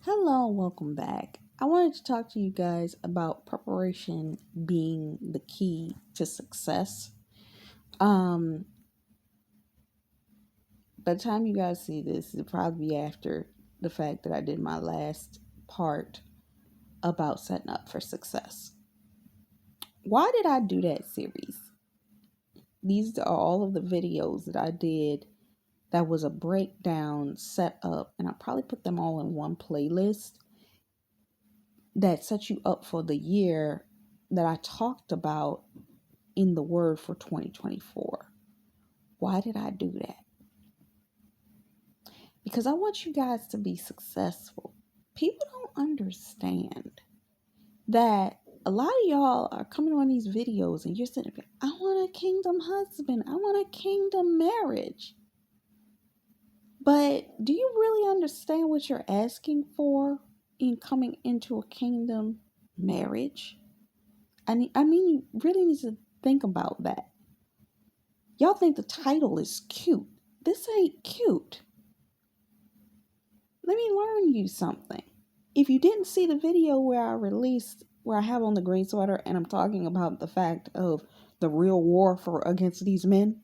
Hello, welcome back. I wanted to talk to you guys about preparation being the key to success. Um, by the time you guys see this, it'll probably be after the fact that I did my last part about setting up for success. Why did I do that series? These are all of the videos that I did that was a breakdown set up, and I probably put them all in one playlist that set you up for the year that I talked about in the word for 2024. Why did I do that? Because I want you guys to be successful. People don't understand that a lot of y'all are coming on these videos and you're sitting there, I want a kingdom husband. I want a kingdom marriage. But do you really understand what you're asking for in coming into a kingdom marriage? I mean, you really need to think about that. Y'all think the title is cute. This ain't cute. Let me learn you something. If you didn't see the video where I have on the green sweater and I'm talking about the fact of the real war for against these men,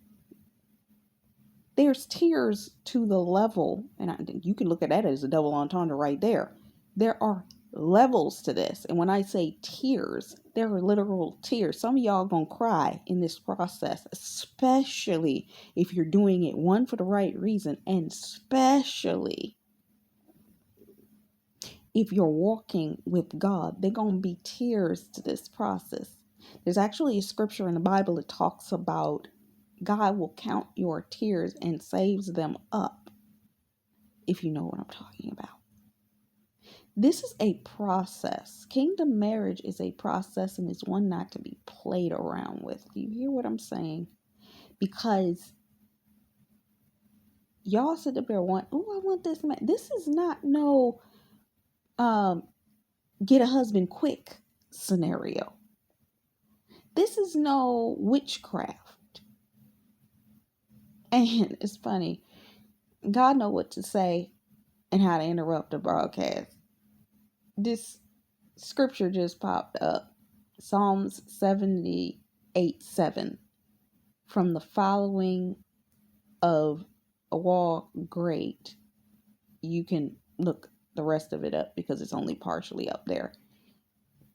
there's tiers to the level, and I think you can look at that as a double entendre right there. There are levels to this, and when I say tiers, there are literal tiers. Some of y'all gonna cry in this process, especially if you're doing it one for the right reason, and especially if you're walking with God. They're going to be tears to this process. There's actually a scripture in the Bible that talks about God will count your tears and saves them up, if you know what I'm talking about. This is a process. Kingdom marriage is a process and it's one not to be played around with. Do you hear what I'm saying? Because y'all sit up there want, oh, I want this man. This is not no get a husband quick scenario. This is no witchcraft. And it's funny. God know what to say and how to interrupt a broadcast. This scripture just popped up. Psalms 78:7. From the following of a wall great. You can look the rest of it up because it's only partially up there.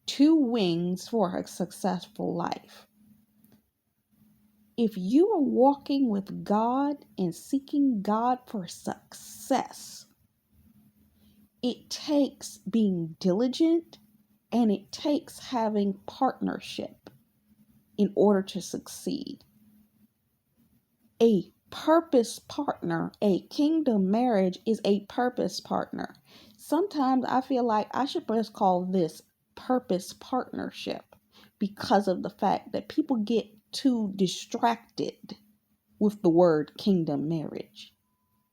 2 wings for a successful life. If you are walking with God and seeking God for success, it takes being diligent and it takes having partnership in order to succeed. A purpose partner, a kingdom marriage is a purpose partner. Sometimes I feel like I should just call this purpose partnership because of the fact that people get too distracted with the word kingdom marriage.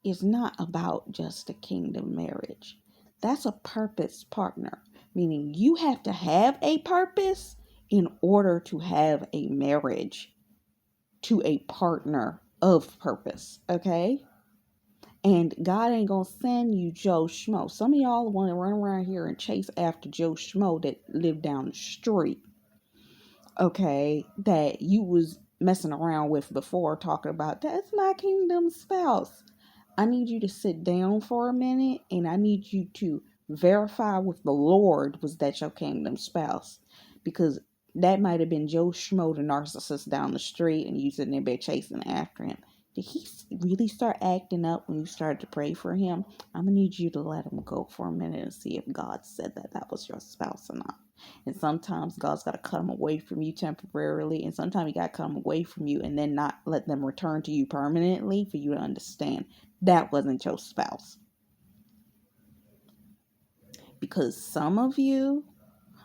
It's not about just a kingdom marriage. That's a purpose partner, meaning you have to have a purpose in order to have a marriage to a partner of purpose, okay? And God ain't gonna send you Joe Schmo. Some of y'all want to run around here and chase after Joe Schmo that live down the street, okay, that you was messing around with before, talking about that's my kingdom spouse. I need you to sit down for a minute and I need you to verify with the Lord was that your kingdom spouse, because that might have been Joe Schmo, the narcissist down the street, and you sitting there chasing after him. Did he really start acting up when you started to pray for him? I'm gonna need you to let him go for a minute and see if God said that that was your spouse or not. And sometimes God's got to cut them away from you temporarily, and sometimes He got to cut them away from you and then not let them return to you permanently for you to understand that wasn't your spouse. Because some of you,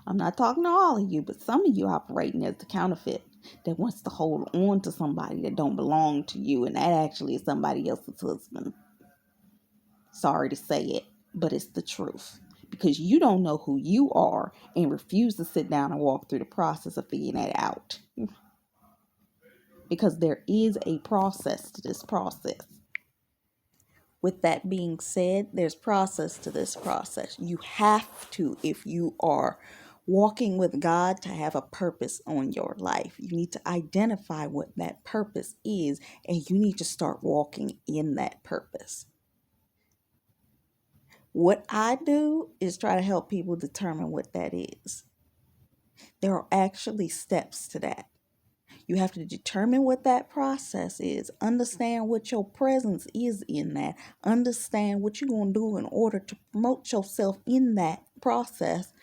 I'm not talking to all of you, but some of you operating as the counterfeit that wants to hold on to somebody that don't belong to you, and that actually is somebody else's husband. Sorry to say it, but it's the truth. Because you don't know who you are and refuse to sit down and walk through the process of figuring that out. Because there is a process to this process. With that being said, there's process to this process. You have to, if you are walking with God, to have a purpose on your life. You need to identify what that purpose is, and you need to start walking in that purpose. What I do is try to help people determine what that is. There are actually steps to that. You have to determine what that process is, understand what your presence is in that, understand what you're going to do in order to promote yourself in that process,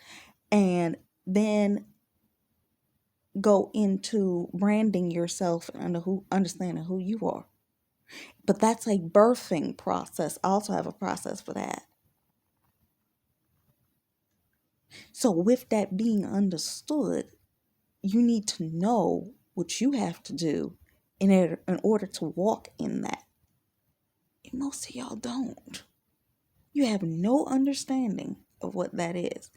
and then go into branding yourself and understanding who you are. But that's a birthing process. I also have a process for that. So with that being understood, you need to know what you have to do in order to walk in that. And most of y'all don't. You have no understanding of what that is.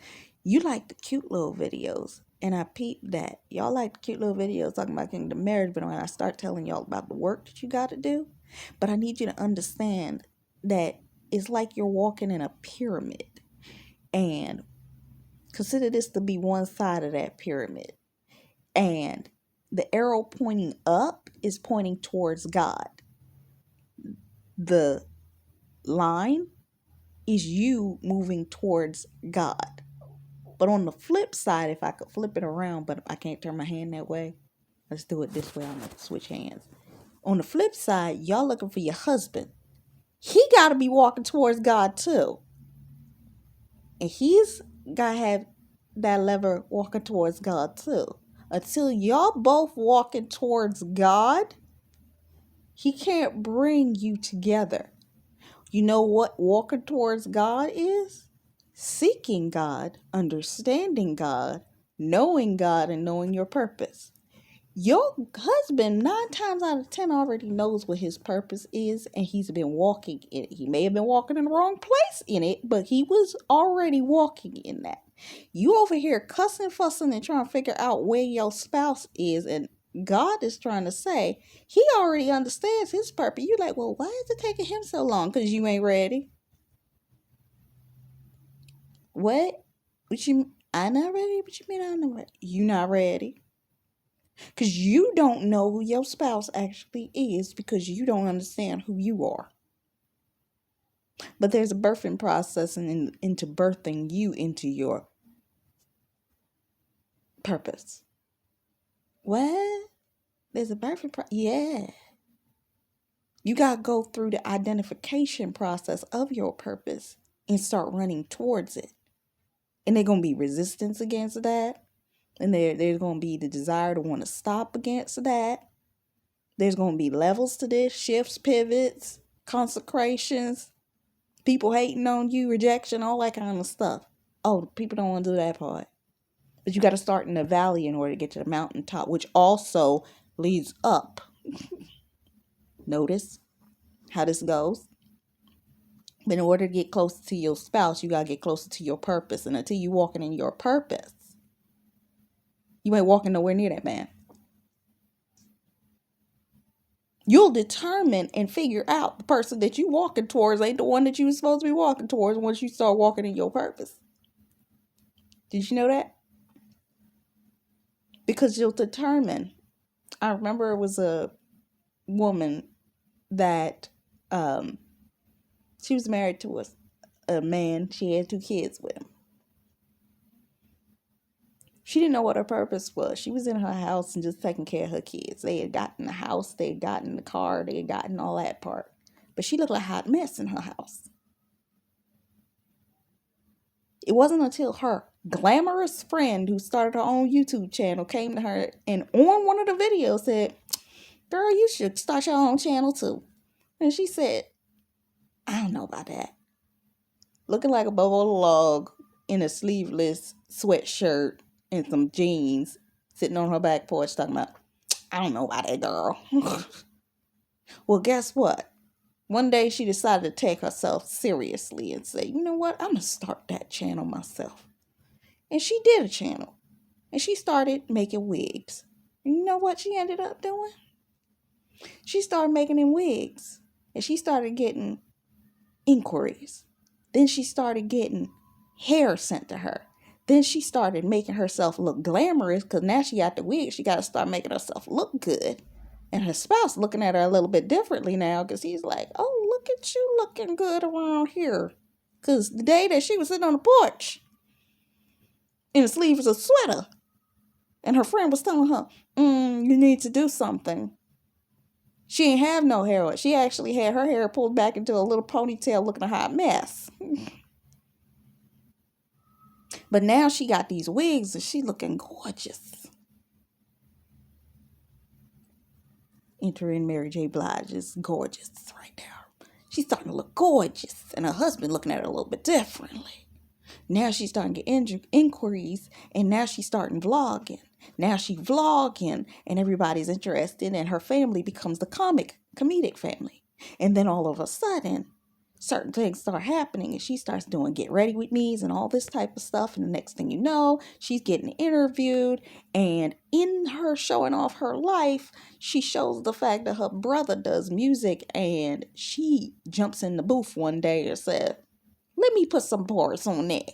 You like the cute little videos, and I peeped that. Y'all like the cute little videos talking about kingdom marriage, but when I start telling y'all about the work that you got to do, but I need you to understand that it's like you're walking in a pyramid, and consider this to be one side of that pyramid. And the arrow pointing up is pointing towards God. The line is you moving towards God. But on the flip side, if I could flip it around, but I can't turn my hand that way. Let's do it this way. I'm going to switch hands. On the flip side, y'all looking for your husband. He got to be walking towards God too. And he's got to have that lever walking towards God too. Until y'all both walking towards God, he can't bring you together. You know what walking towards God is? Seeking God, understanding God, knowing God, and knowing your purpose. Your husband 9 times out of 10 already knows what his purpose is, and he's been walking in it. He may have been walking in the wrong place in it, but he was already walking in that. You over here cussing, fussing, and trying to figure out where your spouse is, and God is trying to say he already understands his purpose. You're like, well, why is it taking him so long? Because you ain't ready. What? I'm not ready? What you mean I'm not ready? You not ready? Because you don't know who your spouse actually is, because you don't understand who you are. But there's a birthing process into birthing you into your purpose. What? There's a birthing process? Yeah. You got to go through the identification process of your purpose and start running towards it. And there's going to be resistance against that. And there's going to be the desire to want to stop against that. There's going to be levels to this, shifts, pivots, consecrations, people hating on you, rejection, all that kind of stuff. Oh, people don't want to do that part. But you got to start in the valley in order to get to the mountaintop, which also leads up. Notice how this goes. But in order to get closer to your spouse, you got to get closer to your purpose. And until you're walking in your purpose, you ain't walking nowhere near that man. You'll determine and figure out the person that you're walking towards ain't the one that you were supposed to be walking towards once you start walking in your purpose. Did you know that? Because you'll determine. I remember it was a woman that she was married to a man. She had 2 kids with him. She didn't know what her purpose was. She was in her house and just taking care of her kids. They had gotten the house, they had gotten the car, they had gotten all that part. But she looked like a hot mess in her house. It wasn't until her glamorous friend who started her own YouTube channel came to her and on one of the videos said, girl, you should start your own channel too. And she said, I don't know about that. Looking like a bubble log in a sleeveless sweatshirt and some jeans, sitting on her back porch talking about, I don't know about that girl. Well, guess what? One day she decided to take herself seriously and say, you know what? I'm going to start that channel myself. And she did a channel. And she started making wigs. And you know what she ended up doing? She started making them wigs. And she started getting inquiries. Then she started getting hair sent to her. Then she started making herself look glamorous because now she got the wig. She got to start making herself look good. And her spouse looking at her a little bit differently now because he's like, oh, look at you looking good around here. Because the day that she was sitting on the porch in a sleeveless sweater and her friend was telling her, you need to do something. She ain't have no hair. She actually had her hair pulled back into a little ponytail looking a hot mess. But now she got these wigs and she looking gorgeous. Entering Mary J. Blige is gorgeous right now. She's starting to look gorgeous. And her husband looking at her a little bit differently. Now she's starting to get inquiries. And now she's starting vlogging. Now she's vlogging. And everybody's interested. And her family becomes the comedic family. And then all of a sudden, certain things start happening and she starts doing get ready with me's and all this type of stuff. And the next thing you know, she's getting interviewed. And in her showing off her life, she shows the fact that her brother does music. And she jumps in the booth one day and said, let me put some bars on that.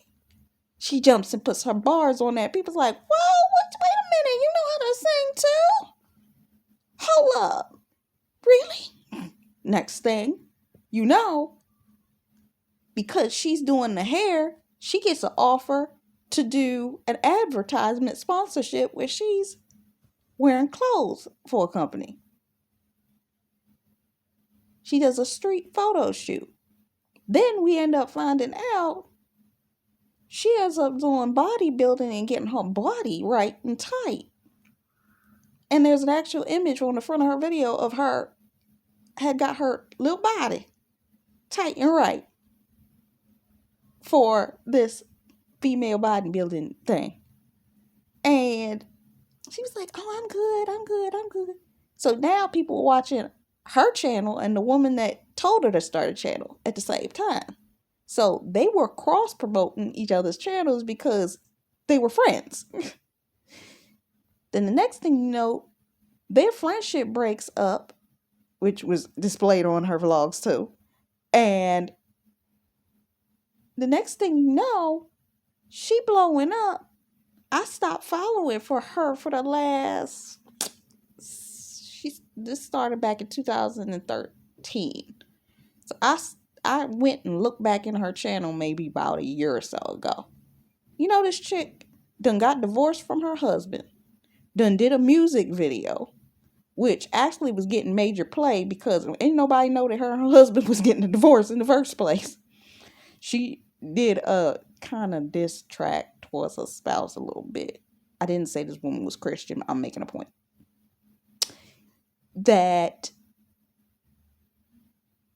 She jumps and puts her bars on that. People's like, whoa, wait a minute. You know how to sing too? Hold up. Really? Next thing you know, because she's doing the hair, she gets an offer to do an advertisement sponsorship where she's wearing clothes for a company. She does a street photo shoot. Then we end up finding out she ends up doing bodybuilding and getting her body right and tight. And there's an actual image on the front of her video of her had got her little body tight and right for this female bodybuilding thing. And she was like, oh, I'm good. So now people are watching her channel and the woman that told her to start a channel at the same time. So they were cross-promoting each other's channels because they were friends. Then the next thing you know, their friendship breaks up, which was displayed on her vlogs too. And the next thing you know, she blowing up. I stopped following for her for the last... This started back in 2013. So I went and looked back in her channel maybe about a year or so ago. You know, this chick done got divorced from her husband. Done did a music video, which actually was getting major play because ain't nobody know that her husband was getting a divorce in the first place. She did a kind of diss track towards her spouse a little bit. I didn't say this woman was Christian. I'm making a point. That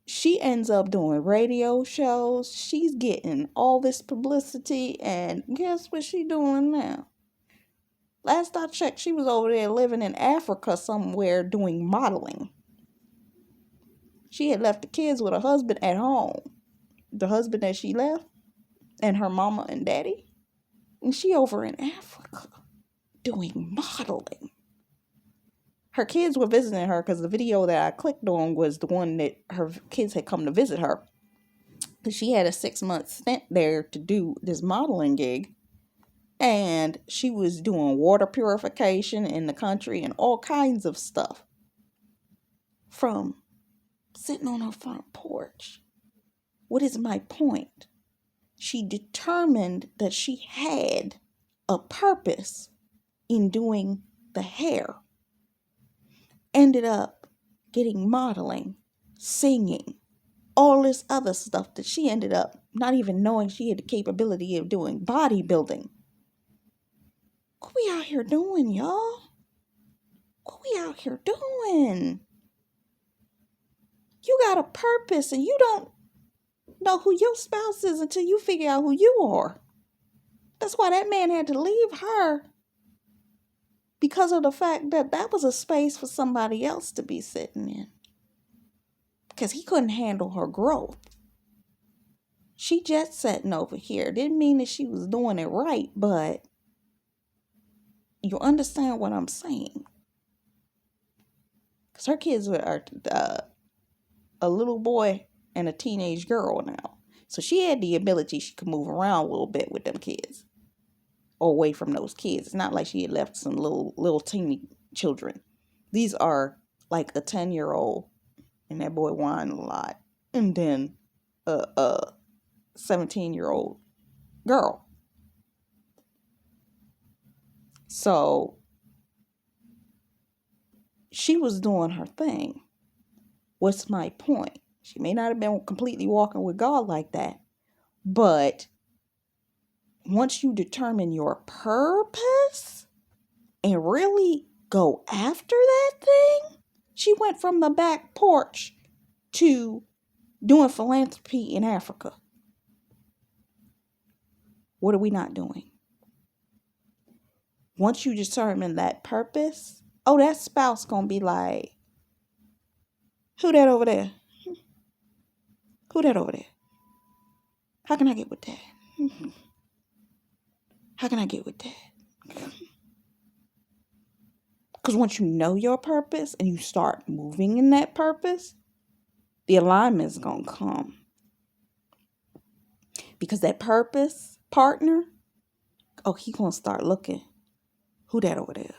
she ends up doing radio shows. She's getting all this publicity. And guess what she's doing now? Last I checked, she was over there living in Africa somewhere doing modeling. She had left the kids with her husband at home. The husband that she left and her mama and daddy. And she over in Africa doing modeling. Her kids were visiting her because the video that I clicked on was the one that her kids had come to visit her. Because she had a 6-month stint there to do this modeling gig. And she was doing water purification in the country and all kinds of stuff. From sitting on her front porch. What is my point? She determined that she had a purpose in doing the hair. Ended up getting modeling, singing, all this other stuff that she ended up not even knowing she had the capability of doing bodybuilding. What we out here doing, y'all? What we out here doing? You got a purpose and you don't know who your spouse is until you figure out who you are. That's why that man had to leave her. Because of the fact that that was a space for somebody else to be sitting in. Because he couldn't handle her growth. She jet setting over here. Didn't mean that she was doing it right, but you understand what I'm saying. Because her kids are a little boy and a teenage girl now. So she had the ability, she could move around a little bit with them kids or away from those kids. It's not like she had left some little teeny children. These are like a 10-year-old, and that boy whined a lot, and then a 17-year-old girl. So she was doing her thing. What's my point? She may not have been completely walking with God like that, but once you determine your purpose and really go after that thing, she went from the back porch to doing philanthropy in Africa. What are we not doing? Once you determine that purpose, that spouse gonna be like, who that over there? Who that over there? How can I get with that? How can I get with that? Because once you know your purpose and you start moving in that purpose, the alignment is going to come. Because that purpose partner, he going to start looking. Who that over there?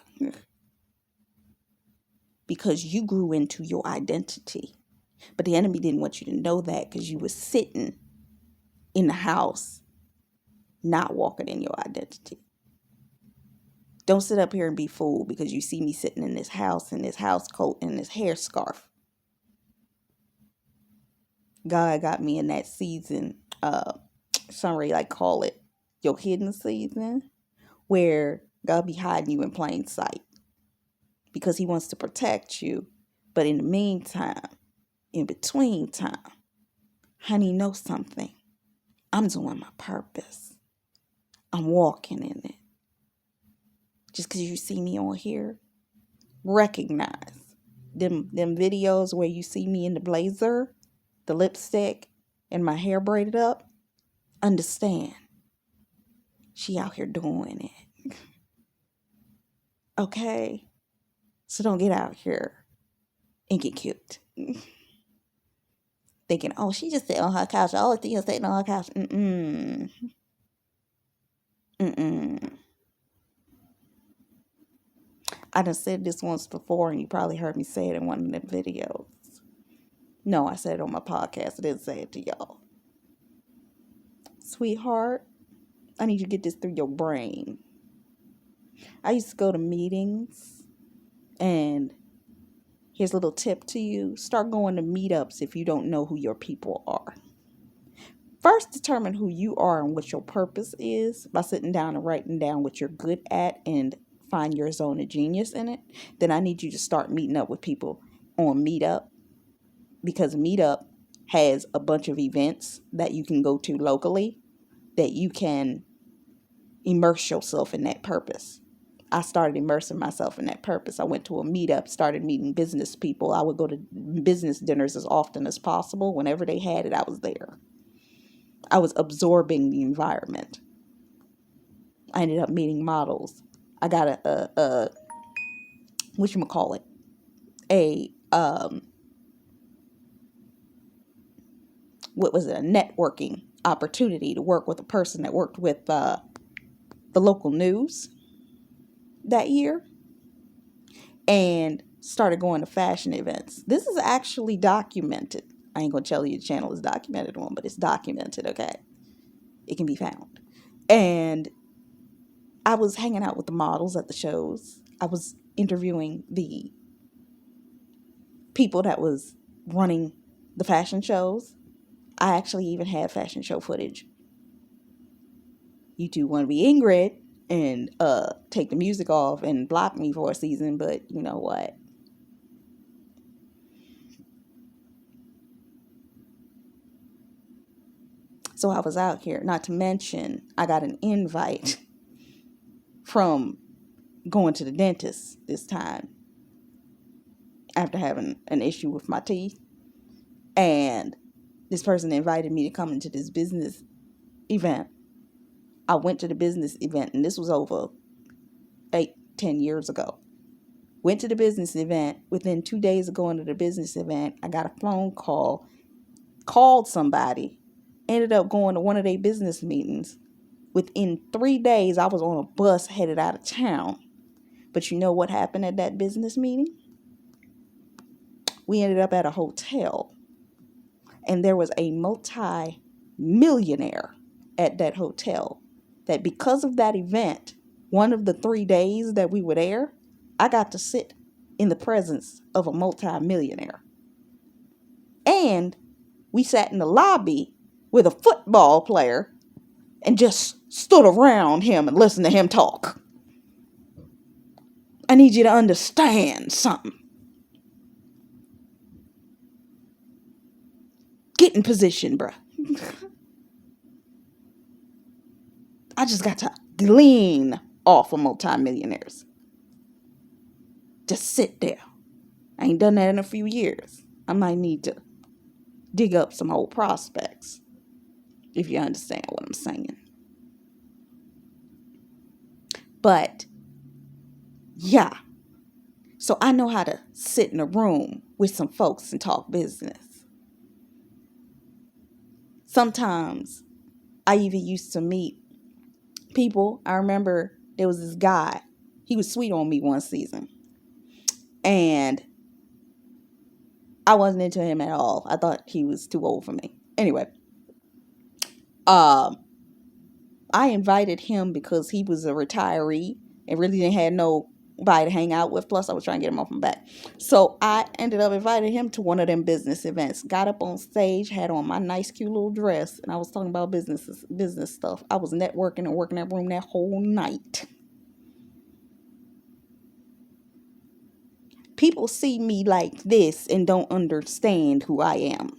Because you grew into your identity. But the enemy didn't want you to know that because you were sitting in the house, not walking in your identity. Don't sit up here and be fooled because you see me sitting in this house coat and this hair scarf. God got me in that season, somebody like call it your hidden season, where God be hiding you in plain sight because he wants to protect you. But in the meantime, in between time, honey, know something. I'm doing my purpose. I'm walking in it. Just because you see me on here, recognize them videos where you see me in the blazer, the lipstick, and my hair braided up. Understand, she out here doing it. Okay? So don't get out here and get cute. Thinking, she just sitting on her couch. All the things sitting on her couch. I done said this once before, and you probably heard me say it in one of them videos. No, I said it on my podcast. I didn't say it to y'all. Sweetheart, I need you to get this through your brain. I used to go to meetings, and here's a little tip to you. Start going to meetups if you don't know who your people are. First, determine who you are and what your purpose is by sitting down and writing down what you're good at and find your zone of genius in it. Then I need you to start meeting up with people on Meetup, because Meetup has a bunch of events that you can go to locally that you can immerse yourself in that purpose. I started immersing myself in that purpose. I went to a meetup, started meeting business people. I would go to business dinners as often as possible. Whenever they had it, I was there. I was absorbing the environment. I ended up meeting models. I got a whatchamacallit, a networking opportunity to work with a person that worked with the local news that year, and started going to fashion events. This is actually documented. I ain't gonna tell you the channel is documented on, but it's documented, okay? It can be found. And I was hanging out with the models at the shows. I was interviewing the people that was running the fashion shows. I actually even had fashion show footage. You two want to be Ingrid and take the music off and block me for a season, but you know what? So I was out here. Not to mention, I got an invite from going to the dentist this time after having an issue with my teeth. And this person invited me to come into this business event. I went to the business event, and this was over 8-10 years ago. Went to the business event. Within 2 days of going to the business event, I got a phone call called somebody, ended up going to one of their business meetings. Within 3 days, I was on a bus headed out of town. But you know what happened at that business meeting? We ended up at a hotel. And there was a multi-millionaire at that hotel that because of that event, one of the 3 days that we were there, I got to sit in the presence of a multi-millionaire. And we sat in the lobby with a football player and just stood around him and listened to him talk. I need you to understand something. Get in position, bruh. I just got to glean off of multimillionaires. Just sit there. I ain't done that in a few years. I might need to dig up some old prospects, if you understand what I'm saying. But, yeah. So I know how to sit in a room with some folks and talk business. Sometimes I even used to meet people. I remember there was this guy. He was sweet on me one season. And I wasn't into him at all. I thought he was too old for me. Anyway, I invited him because he was a retiree and really didn't have nobody to hang out with. Plus, I was trying to get him off my back. So I ended up inviting him to one of them business events. Got up on stage, had on my nice, cute little dress, and I was talking about business stuff. I was networking and working that room that whole night. People see me like this and don't understand who I am.